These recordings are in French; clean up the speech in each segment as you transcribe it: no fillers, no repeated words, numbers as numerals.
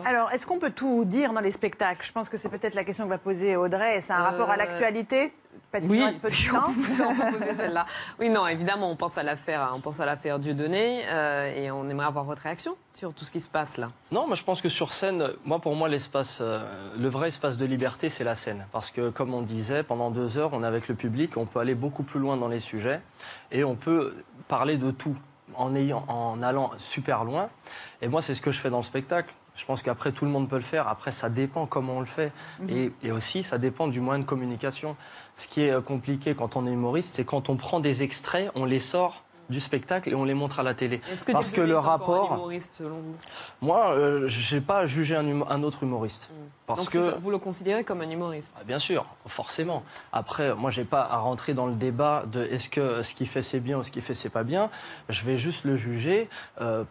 Alors, est-ce qu'on peut tout dire dans les spectacles? Je pense que c'est peut-être la question que va poser Audrey. C'est un rapport à l'actualité? Parce qu'il Oui, reste peu de si temps. on vous en poser celle-là. Oui, non, évidemment, on pense à l'affaire Dieudonné et on aimerait avoir votre réaction sur tout ce qui se passe là. Non, moi je pense que sur scène, pour moi l'espace, le vrai espace de liberté, c'est la scène. Parce que comme on disait, pendant 2 heures, on est avec le public, on peut aller beaucoup plus loin dans les sujets et on peut parler de tout en allant super loin. Et moi, c'est ce que je fais dans le spectacle. Je pense qu'après, tout le monde peut le faire. Après, ça dépend comment on le fait. Et aussi, ça dépend du moyen de communication. Ce qui est compliqué quand on est humoriste, c'est quand on prend des extraits, on les sort du spectacle et on les montre à la télé. Parce que le rapport... un humoriste, selon vous? Moi, je n'ai pas jugé un autre humoriste. Parce Donc que... vous le considérez comme un humoriste? Bien sûr, forcément. Après, moi, je n'ai pas à rentrer dans le débat de est-ce que ce qu'il fait c'est bien ou ce qu'il fait c'est pas bien. Je vais juste le juger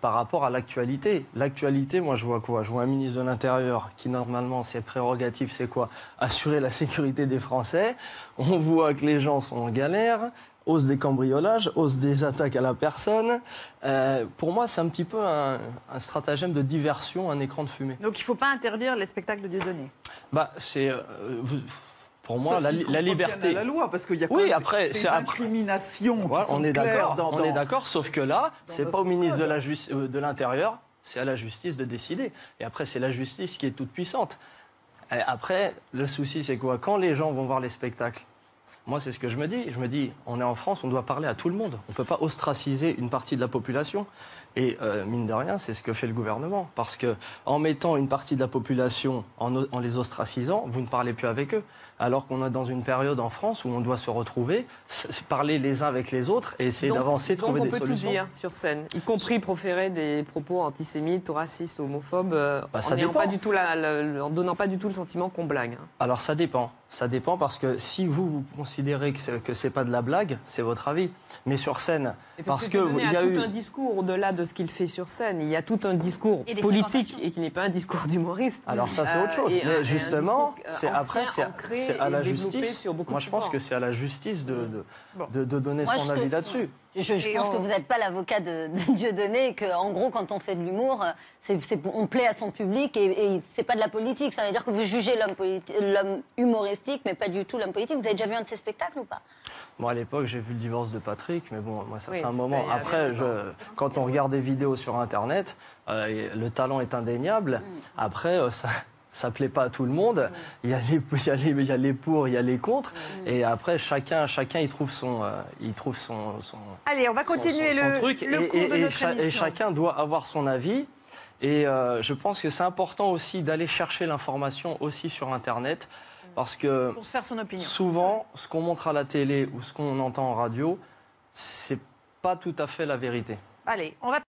par rapport à l'actualité. L'actualité, moi, je vois quoi? Je vois un ministre de l'Intérieur qui, normalement, ses prérogatives, c'est quoi? Assurer la sécurité des Français. On voit que les gens sont en galère. Hausse des cambriolages, hausse des attaques à la personne. Pour moi, c'est un petit peu un stratagème de diversion, un écran de fumée. Donc il ne faut pas interdire les spectacles de Dieudonné. C'est... pour moi, la liberté... la loi, parce qu'il y a oui, après, des incriminations voilà, qui sont on est claires on est d'accord, sauf que là, c'est pas au ministre de l'Intérieur, c'est à la justice de décider. Et après, c'est la justice qui est toute puissante. Et après, le souci, c'est quoi? Quand les gens vont voir les spectacles, moi, c'est ce que je me dis. Je me dis, on est en France, on doit parler à tout le monde. On ne peut pas ostraciser une partie de la population. Et mine de rien, c'est ce que fait le gouvernement. Parce qu'en mettant une partie de la population, en les ostracisant, vous ne parlez plus avec eux. Alors qu'on est dans une période en France où on doit se retrouver, parler les uns avec les autres et essayer d'avancer, trouver des solutions. Donc on peut tout dire sur scène, y compris proférer des propos antisémites, racistes, homophobes, en donnant pas du tout le sentiment qu'on blague. Alors ça dépend. Ça dépend parce que si vous considérez que c'est pas de la blague, c'est votre avis. Mais sur scène, parce que il y a tout un discours au-delà de ce qu'il fait sur scène. Il y a tout un discours politique et qui n'est pas un discour d'humoriste. Alors ça c'est autre chose. Mais justement, c'est à la justice. Moi je pense que c'est à la justice de donner son avis là-dessus. Je pense que vous n'êtes pas l'avocat de Dieudonné et qu'en gros, quand on fait de l'humour, on plaît à son public et c'est pas de la politique. Ça veut dire que vous jugez l'homme humoristique, mais pas du tout l'homme politique. Vous avez déjà vu un de ses spectacles ou pas? Moi, à l'époque, j'ai vu le divorce de Patrick, mais bon, moi, ça fait un moment. Après, quand on regarde des vidéos sur Internet, le talent est indéniable. Après, ça plaît pas à tout le monde. Il y a les pour, il y a les contre. Et après, chacun il trouve son Allez, on va continuer son truc. le cours de notre émission. Et chacun doit avoir son avis. Et je pense que c'est important aussi d'aller chercher l'information aussi sur Internet. Parce que pour se faire son opinion. Souvent, ce qu'on montre à la télé ou ce qu'on entend en radio, c'est pas tout à fait la vérité. Allez, on va